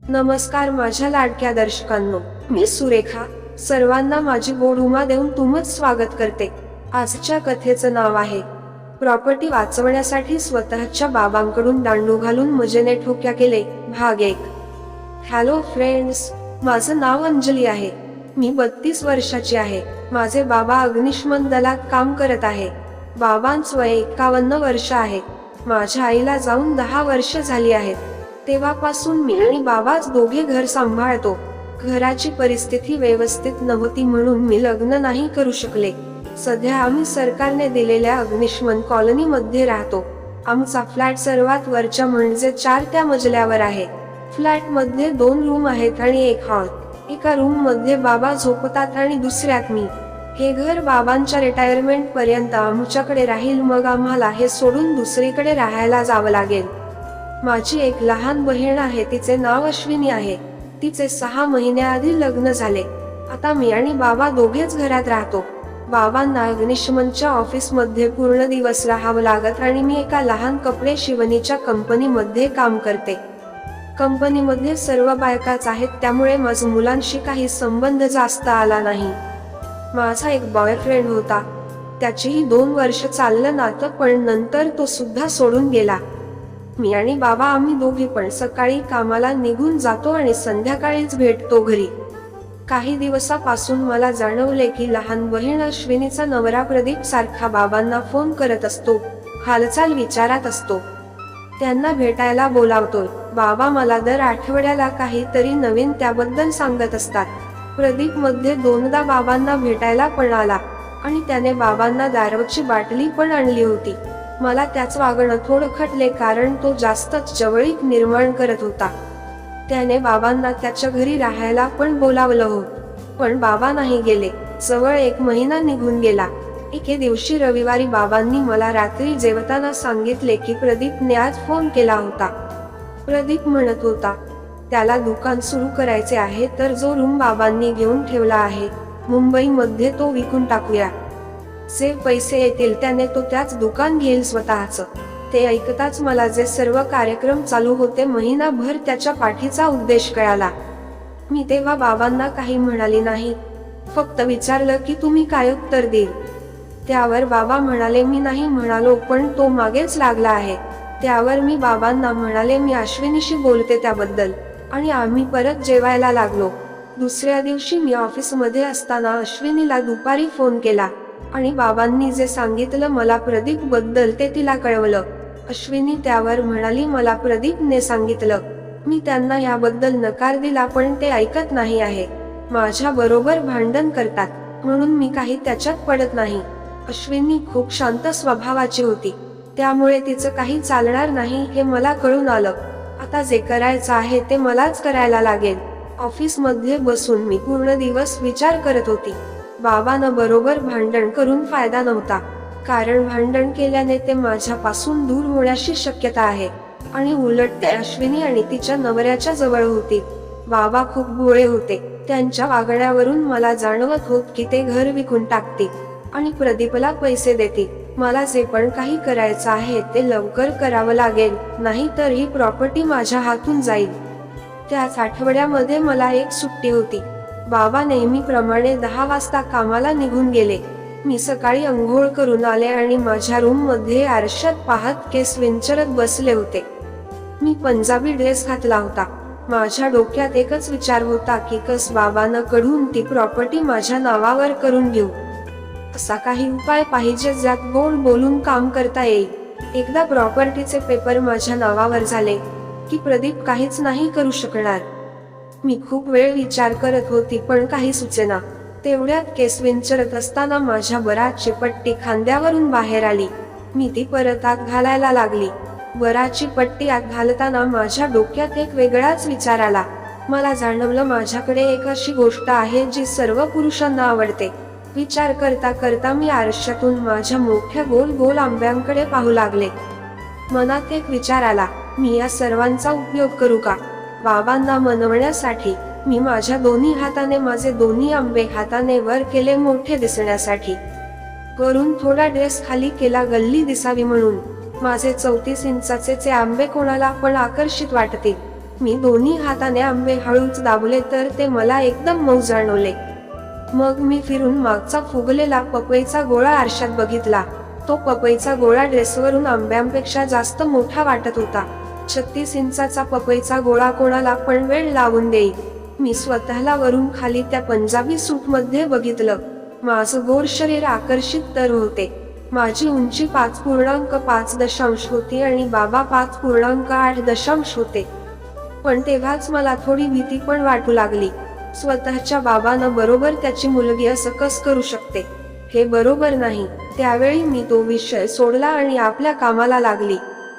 नमस्कार माझ्या लाडक्या दर्शकांनो, मी सुरेखा. सर्वांना माझी गोड उमा देऊन तुमचं स्वागत करते. आजच्या कथेचं नाव आहे प्रॉपर्टी वाचवण्यासाठी स्वतःच्या बाबांकडून दांडू घालून मजेने ठोक्या केले, भाग 1. हॅलो फ्रेंड्स, माझं नाव अंजली आहे. मी 32 वर्षाची आहे. माझे बाबा अग्निशमन दलात काम करत आहे. बाबांचं वय 51 वर्ष आहे. माझ्या आईला जाऊन 10 वर्ष झाली आहेत. तेव्हापासून मी आणि बाबाच दोघे घर सांभाळतो. घराची परिस्थिती व्यवस्थित नव्हती म्हणून मी लग्न नाही करू शकले. सध्या आम्ही सरकारने दिलेल्या अग्निशमन कॉलनी मध्ये राहतो. आमचा फ्लॅट सर्वात वरच्या म्हणजे 4थ्या मजल्यावर आहे. फ्लॅट मध्ये 2 रूम आहेत आणि एक हॉल. एका रूम मध्ये बाबा झोपतात आणि दुसऱ्यात मी. हे घर बाबांच्या रिटायरमेंट पर्यंत आमच्याकडे राहील, मग आम्हाला हे सोडून दुसरीकडे राहायला जावं लागेल. माझी एक लहान बहीण आहे, तिचे नाव अश्विनी आहे. तिचे 6 महिन्याआधी लग्न झाले. आता मी आणि बाबा दोघेच घरात राहतो. बाबांना अग्निशमनच्या ऑफिस मध्ये पूर्ण दिवस राहावं लागत आणि मी एका लहान कपडे शिवणीच्या कंपनीमध्ये काम करते. कंपनीमध्ये सर्व बायकाच आहेत, त्यामुळे माझं मुलांशी काही संबंध जास्त आला नाही. माझा एक बॉयफ्रेंड होता. त्याचीही 2 वर्ष चाललं नातं, पण नंतर तो सुद्धा सोडून गेला. मी आणि बाबा आम्ही दोघी पण सकाळी कामाला निघून जातो आणि संध्याकाळीच भेटतो घरी. काही दिवसापासून मला जाणवले की लहान बहीण अश्विनीचा नवरा प्रदीप सारखा बाबांना फोन करत असतो, हालचाल विचारत असतो, त्यांना भेटायला बोलावतोय. बाबा मला दर आठवड्याला काहीतरी नवीन त्याबद्दल सांगत असतात. प्रदीप मध्ये 2दा बाबांना भेटायला पण आला आणि त्याने बाबांना दारूची बाटली पण आणली होती. मला त्याच वागणं थोडं खटले, कारण तो जास्तच जवळीक निर्माण करत होता. त्याने बाबांना त्याच्या घरी राहायला पण बोलावलं होत, पण बाबा नाही गेले. जवळ 1 महिना निघून गेला. एके दिवशी रविवारी बाबांनी मला रात्री जेवताना सांगितले की प्रदीपने आज फोन केला होता. प्रदीप म्हणत होता त्याला दुकान सुरू करायचे आहे, तर जो रूम बाबांनी घेऊन ठेवला आहे मुंबईमध्ये तो विकून टाकूया. जे पैसे येतील त्याने तो त्याच दुकान घेईल स्वतःचं. ते ऐकताच मला जे सर्व कार्यक्रम चालू होते महिनाभर त्याच्या पाठीचा उद्देश कळाला. मी तेव्हा बाबांना काही म्हणाले नाही, फक्त विचारलं की तुम्ही काय उत्तर देईल. त्यावर बाबा म्हणाले मी नाही म्हणालो, पण तो मागेच लागला आहे. त्यावर मी बाबांना म्हणाले मी अश्विनीशी बोलते त्याबद्दल, आणि आम्ही परत जेवायला लागलो. दुसऱ्या दिवशी मी ऑफिसमध्ये असताना अश्विनीला दुपारी फोन केला आणि बाबांनी जे सांगितलं मला प्रदीप बद्दल ते तिला कळवलं. अश्विनी त्यावर म्हणाली मला प्रदीपने सांगितलं. मी त्यांना याबद्दल नकार दिला, पण ते ऐकत नाही आहे. माझ्या बरोबर भांडण करतात, म्हणून मी काही त्याच्यात पडत नाही. अश्विनी खूप शांत स्वभावाची होती, त्यामुळे तिचं काही चालणार नाही हे मला कळून आलं. आता जे करायचं आहे ते मलाच करायला लागेल. ऑफिस मध्ये बसून मी पूर्ण दिवस विचार करत होती. बाबांना बरोबर भांडण करून फायदा नव्हता, कारण भांडण केल्याने ते माझ्यापासून दूर होण्याची शक्यता आहे, आणि उलट ते अश्विनी आणि तिच्या नवऱ्याच्या जवळ होती. बाबा खूप भोळे होते. त्यांच्या वागण्यावरून मला जाणवत होत की ते घर विकून टाकतील आणि प्रदीपला पैसे देतील. मला जे पण काही करायचं आहे ते लवकर करावं लागेल, नाही तर ही प्रॉपर्टी माझ्या हातून जाईल. त्याच आठवड्यामध्ये मला एक सुट्टी होती. बाबा नेहमीप्रमाणे 10 वाजता कामाला निघून गेले. मी सकाळी अंघोळ करून आले आणि माझ्या रूम मध्ये आरशात पाहत केस विंचरत बसले होते. मी पंजाबी ड्रेस घातला होता. माझ्या डोक्यात एकच विचार होता की कस बाबांना कडून ती प्रॉपर्टी माझ्या नावावर करून घेऊ. असा काही उपाय पाहिजे ज्यात गोड बोलून काम करता येईल. एकदा प्रॉपर्टीचे पेपर माझ्या नावावर झाले की प्रदीप काहीच नाही करू शकणार. मी खूप वेळ विचार करत होती, पण काही सुचेना. तेवढ्यात केस विंचरत असताना माझ्या बराची पट्टी खांद्यावरून बाहेर आली. मी ती परत आत घालायला लागली. बराची पट्टी आत घालताना माझ्या डोक्यात एक वेगळाच विचार आला. मला जाणवलं माझ्याकडे एक अशी गोष्ट आहे जी सर्व पुरुषांना आवडते. विचार करता करता मी आरशातून माझ्या मोठ्या गोल गोल आंब्यांकडे पाहू लागले. मनात एक विचार आला, मी या सर्वांचा उपयोग करू का? बाबांना मनवण्यासाठी. मी माझ्या दोन्ही हाताने माझे दोन्ही आंबे हाताने वर केले मोठे दिसण्यासाठी. वरून थोडा ड्रेस खाली केला गल्ली दिसावी म्हणून. माझे 34 इंचाचे आंबे कोणाला पण आकर्षित वाटतील. मी दोन्ही हाताने आंबे हळूच दाबले तर ते मला एकदम मऊ जाणवले. मग मी फिरून मागचा फुगलेला पपईचा गोळा आरशात बघितला. तो पपईचा गोळा ड्रेसवरून आंब्यांपेक्षा जास्त मोठा वाटत होता. 36 इंचाचा पपईचा गोळा कोणाला पण वेळ लावून देईल. मी स्वतःला वरून खाली त्या पंजाबी सूटमध्ये बघितलं. माझं गोर शरीर आकर्षित तर होते. माझी उंची 5.5 होती आणि बाबा 5.8 होते. पण तेव्हाच मला थोडी भीती पण वाटू लागली. स्वतःच्या बाबानं बरोबर त्याची मुलगी असं कस करू शकते, हे बरोबर नाही. त्यावेळी मी तो विषय सोडला आणि आपल्या कामाला लागली.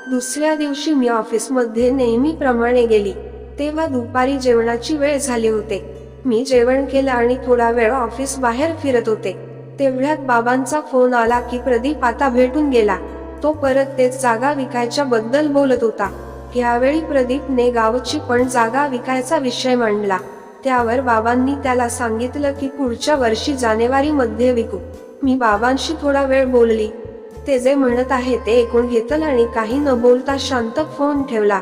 दुसऱ्या दिवशी मी ऑफिसमध्ये नेहमीप्रमाणे गेली. तेव्हा दुपारी जेवणाची वेळ झाली होते. मी जेवण केलं आणि थोडा वेळ ऑफिस बाहेर फिरत होते. तेवढ्यात बाबांचा फोन आला की प्रदीप आता भेटून गेला. तो परत तेच जागा विकायच्या बद्दल बोलत होता. यावेळी प्रदीपने गावची पण जागा विकायचा विषय मांडला. त्यावर बाबांनी त्याला सांगितलं की पुढच्या वर्षी जानेवारीमध्ये विकू. मी बाबांशी थोडा वेळ बोलली. ते जे म्हणत आहे ते ऐकून घेतलं आणि काही न बोलता शांत फोन ठेवला.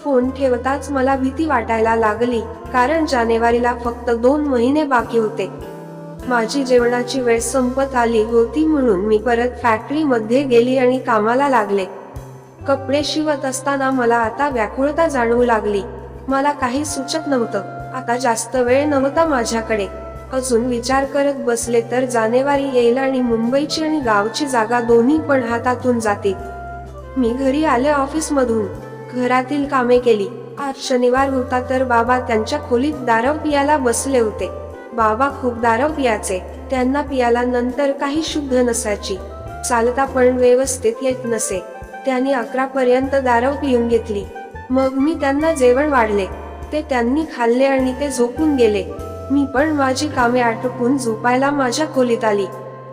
फोन ठेवताच मला भीती वाटायला लागली, कारण जानेवारीला फक्त 2 महिने बाकी होते. माझी जेवणाची वेळ संपत आली होती म्हणून मी परत फॅक्टरीमध्ये गेली आणि कामाला लागले. कपडे शिवत असताना मला आता व्याकुळता जाणवू लागली. मला काही सुचत नव्हतं. आता जास्त वेळ नव्हता माझ्याकडे. अजून विचार करत बसले तर जानेवारी येईल आणि मुंबईची आणि गावची जागा दोन्ही पण हातातून जातील. मी घरी आले ऑफिसमधून. घरातील कामे केली. आज शनिवार होता तर बाबा त्यांच्या खोलीत दारू पियाला बसले होते. बाबा खूप दारू पियाचे. त्यांना पियाला नंतर काही शुद्ध नसायची. चालता पण व्यवस्थित येत नसे. त्यांनी 11 पर्यंत दारू पिऊन घेतली. मग मी त्यांना जेवण वाढले. ते त्यांनी खाल्ले आणि ते झोपून गेले. मी पण माझी कामे आटोपून झोपायला माझ्या खोलीत आली.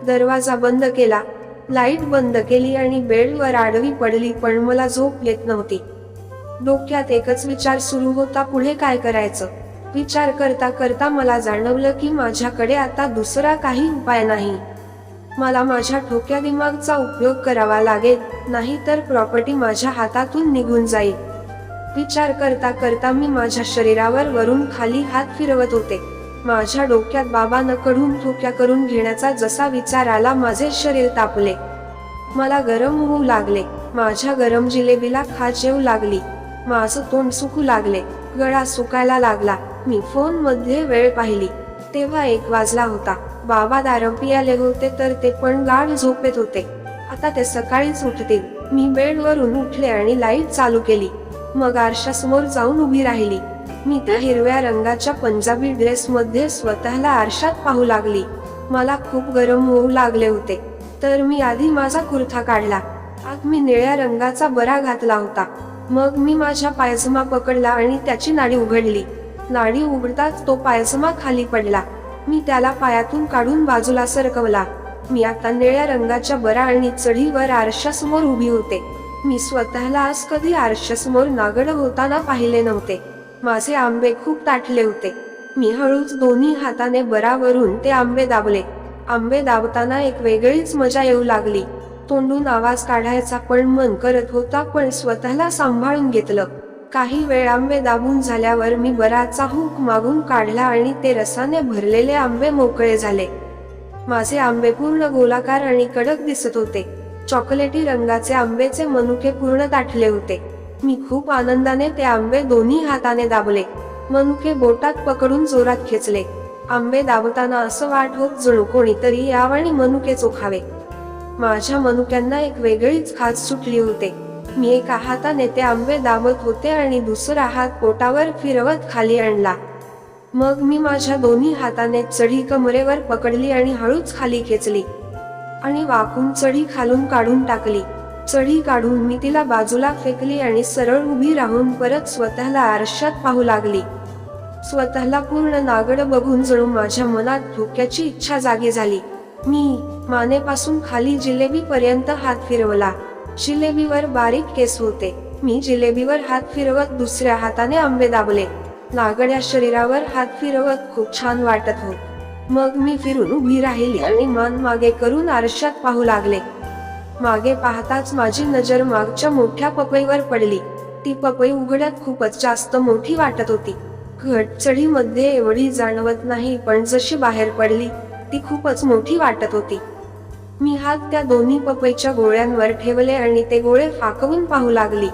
दरवाजा बंद केला, लाईट बंद केली आणि बेडवर आडवी पडली, पण मला झोप येत नव्हती. डोक्यात एकच विचार सुरू होता, पुढे काय करायचं. विचार करता करता मला जाणवलं की माझ्याकडे आता दुसरा काही उपाय नाही. मला माझ्या ठोक्या दिमागचा उपयोग करावा लागेल, नाहीतर प्रॉपर्टी माझ्या हातातून निघून जाईल. विचार करता करता मी माझ्या शरीरावर वरून खाली हात फिरवत होते. माझ्या डोक्यात बाबांना कडून ठोक्या करून घेण्याचा जसा विचार आला, माझे शरीर तापले. मला गरम होऊ लागले. माझ्या गरम जिलेबीला खाज येऊ लागली. माझं तोंड सुकू लागले. गळा सुकायला लागला. मी फोन मध्ये वेळ पाहिली. तेव्हा 1 वाजला होता. बाबा दारू पियाले होते तर ते पण गाढ झोपेत होते. आता ते सकाळीच उठतील. मी बेडवरून उठले आणि लाईट चालू केली. मग आरशासमोर जाऊन उभी राहिली. मी त्या हिरव्या रंगाच्या पंजाबी ड्रेसमध्ये स्वतःला आरशात पाहू लागली. मला खूप गरम होऊ लागले होते. तर मी आधी माझा कुर्ता काढला. आत मी निळ्या रंगाचा बरा घातला होता. मग मी माझ्या पायजमा पकडला आणि त्याची नाडी उघडली. नाडी उघडताच तो पायजमा खाली पडला. मी त्याला पायातून काढून बाजूला सरकवला. मी आता निळ्या रंगाच्या बरा आणि चढीवर आरशासमोर उभी होते. मी स्वतःला आज कधी आरशासमोर नागड होताना पाहिले नव्हते. माझे आंबे खूप ताठले होते. मी हळूच दोन्ही हाताने बरावरून ते आंबे दाबले. आंबे दाबताना एक वेगळीच मजा येऊ लागली. तोंडून आवाज काढायचा पण मन करत होता, पण स्वतःला सांभाळून घेतलं. काही वेळ आंबे दाबून झाल्यावर मी बराचा हुक मागून काढला आणि ते रसाने भरलेले आंबे मोकळे झाले. माझे आंबे पूर्ण गोलाकार आणि कडक दिसत होते. चॉकलेटी रंगाचे आंब्याचे मनुके पूर्ण ताठले होते. मी खूप आनंदाने ते आंबे दोन्ही हाताने दाबले. मनुके बोटात पकडून जोरात खेचले. आंबे दाबताना असं वाट होत जणू कोणीतरी यावं मनुके चोखावे. माझ्या मनुक्यांना एक वेगळीच खाज सुटली होते. मी एका हाताने ते आंबे दाबत होते आणि दुसरा हात पोटावर फिरवत खाली आणला. मग मी माझ्या दोन्ही हाताने चढी कमरेवर पकडली आणि हळूच खाली खेचली आणि वाकून चढी खालून काढून टाकली. चढी काढून मी तिला बाजूला फेकली आणि सरळ उभी राहून परत स्वतःला आरशात पाहू लागली. स्वतःला पूर्ण नागड बघून जणू माझ्या मनात धोक्याची इच्छा जागी झाली. मी मानेपासून खाली जिलेबी पर्यंत हात फिरवला. जिलेबीवर बारीक केस होते. मी जिलेबीवर हात फिरवत दुसऱ्या हाताने आंबे दाबले. नागड्या शरीरावर हात फिरवत खूप छान वाटत होत. मग मी फिरून उभी राहिली आणि मान मागे करून आरशात पाहू लागले. मागे पाहताच माझी नजर मागच्या मोठ्या पपईवर पडली. ती पपई उघड्यात खूपच जास्त मोठी वाटत होती. घटचढीमध्ये एवढी जाणवत नाही, पण जशी बाहेर पडली ती खूपच मोठी वाटत होती. मी हात त्या दोन्ही पपईच्या गोळ्यांवर ठेवले आणि ते गोळे फाकवून पाहू लागली.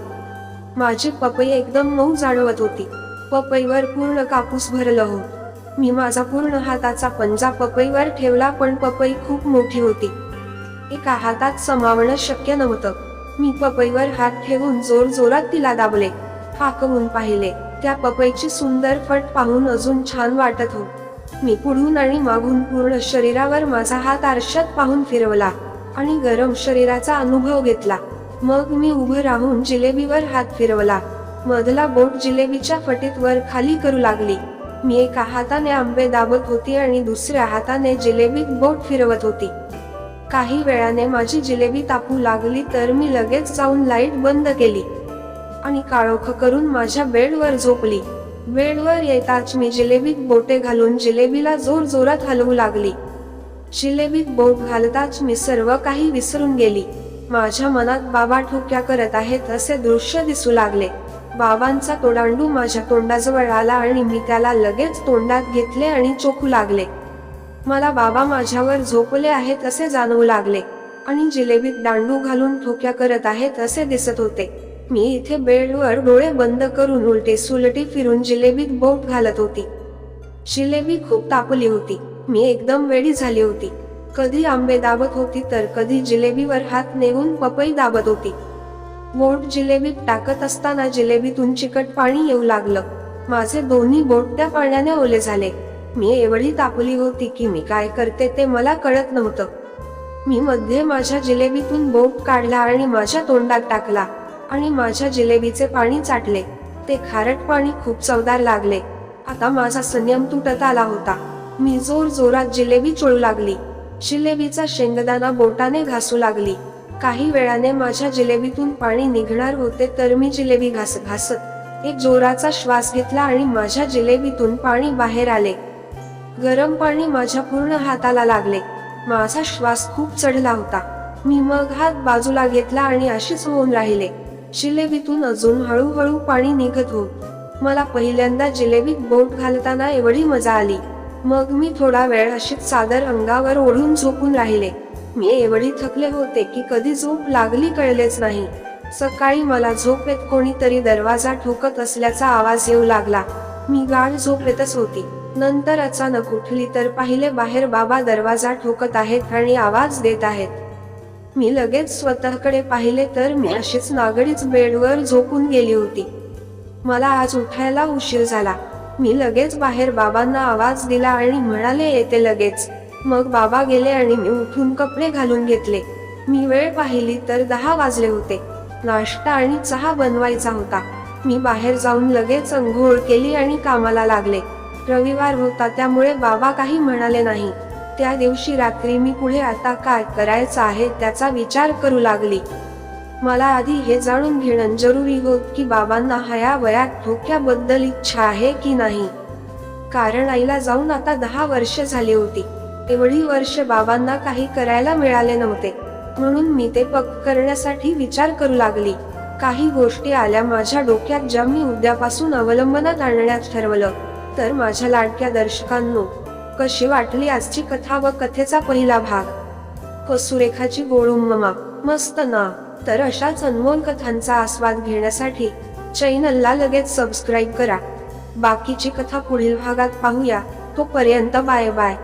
माझी पपई एकदम मऊ जाणवत होती. पपईवर पूर्ण कापूस भरलं होतं. मी माझा पूर्ण हाताचा पंजा पपईवर ठेवला, पण पपई खूप मोठी होती. एका हातात समावणं शक्य नव्हतं. मी पपईवर हात ठेवून जोरात तिला दाबले. फाकवून पाहिले. त्या पपईची सुंदर फट पाहून अजून छान वाटत होत. मी पुढून आणि मागून पूर्ण शरीरावर माझा हात आरशात पाहून फिरवला आणि गरम शरीराचा अनुभव घेतला. मग मी उभं राहून जिलेबीवर हात फिरवला. मधला बोट जिलेबीच्या फटीत वर खाली करू लागली. मी एका हाताने आंबे दाबत होती आणि दुसऱ्या हाताने जिलेबीत बोट फिरवत होती. काही वेळाने माझी जिलेबी तापू लागली, तर मी लगेच जाऊन लाईट बंद केली आणि काळोख करून माझ्या बेडवर झोपली. बेडवर येताच मी जिलेबीत बोटे घालून जिलेबीला जोरात हलवू लागली. जिलेबीत बोट घालताच मी सर्व काही विसरून गेली. माझ्या मनात बाबा ठोक्या करत आहेत असे दृश्य दिसू लागले. बाबांचा तो दांडू माझ्या तोंडाजवळ आला आणि मी त्याला लगेच तोंडात घेतले आणि चोखू लागले. मला बाबा माझ्यावर झोपले आहेत असे जाणवू लागले आणि जिलेबीत दांडू घालून ठोक्या करत आहेत असे दिसत होते. मी इथे बेडवर डोळे बंद करून उलटी सुलटी फिरून जिलेबीत बोट घालत होती. जिलेबी खूप तापली होती. मी एकदम वेडी झाली होती. कधी आंबे दाबत होती तर कधी जिलेबीवर हात नेऊन पपई दाबत होती. बोट जिलेबीत टाकत असताना जिलेबीतून चिकट पाणी येऊ लागलं. माझे दोन्ही बोट त्या पाण्याने ओले झाले. मी एवढी तापली होती की मी काय करते ते मला कळत नव्हतं. मी मध्ये माझ्या जिलेबीतून बोट काढला आणि माझ्या तोंडात टाकला आणि माझ्या जिलेबीचे पाणी चाटले. ते खारट पाणी खूप चवदार लागले. आता माझा संयम तुटत आला होता. मी जोरात जिलेबी चोळू लागली. जिलेबीचा शेंगदाणा बोटाने घासू लागली. काही वेळाने माझ्या जिलेबीतून पाणी निघणार होते, तर मी जिलेबी घासत एक जोराचा श्वास घेतला आणि माझ्या जिलेबीतून पाणी बाहेर आले. गरम पाणी माझ्या पूर्ण हाताला लागले. माझा श्वास खूप चढला होता. मी मग हात बाजूला घेतला आणि अशीच होऊन राहिले. जिलेबीतून अजून हळूहळू पाणी निघत होत. मला पहिल्यांदा जिलेबीत बोट घालताना एवढी मजा आली. मग मी थोडा वेळ अशीच चादर अंगावर ओढून झोपून राहिले. मी एवढी थकले होते की कधी झोप लागली कळलेच नाही. सकाळी मला झोपेत कोणीतरी दरवाजा ठोकत असल्याचा आवाज येऊ लागला. मी गाढ झोपेतच होती. नंतर अचानक उठली तर पाहिले बाहेर बाबा दरवाजा ठोकत आहेत आणि आवाज देत आहेत. मी लगेच स्वतःकडे पाहिले तर मी अशीच नागडीच बेडवर झोपून गेली होती. मला आज उठायला उशीर झाला. मी लगेच बाहेर बाबांना आवाज दिला आणि म्हणाले येते लगेच. मग बाबा गेले आणि मी उठून कपडे घालून घेतले. मी वेळ पाहिली तर 10 वाजले होते. नाश्ता आणि चहा बनवायचा होता. मी बाहेर जाऊन लगेच अंघोळ केली आणि कामाला लागले. रविवार होता त्यामुळे बाबा काही म्हणाले नाही. त्या दिवशी रात्री मी पुढे आता काय करायचं आहे त्याचा विचार करू लागली. मला आधी हे जाणून घेणं जरुरी होत की बाबांना ह्या वयात ठोक्याबद्दल इच्छा आहे की नाही. कारण आईला जाऊन आता 10 वर्ष झाली होती. एवढी वर्ष बाबांना काही करायला मिळाले नव्हते. म्हणून मी ते पक्क करण्यासाठी विचार करू लागली. काही गोष्टी आल्या माझ्या डोक्यात ज्या मी उद्यापासून अवलंबनात आणण्यात ठरवलं. तर माझ्या लाडक्या दर्शकांनो, कशी वाटली आजची कथा व कथेचा पहिला भाग? सुरेखाची गोळुम्मा मस्त ना? तर अशाच अनमोल कथांचा आस्वाद घेण्यासाठी चॅनलला लगेच सबस्क्राईब करा. बाकीची कथा पुढील भागात पाहूया. तोपर्यंत बाय बाय.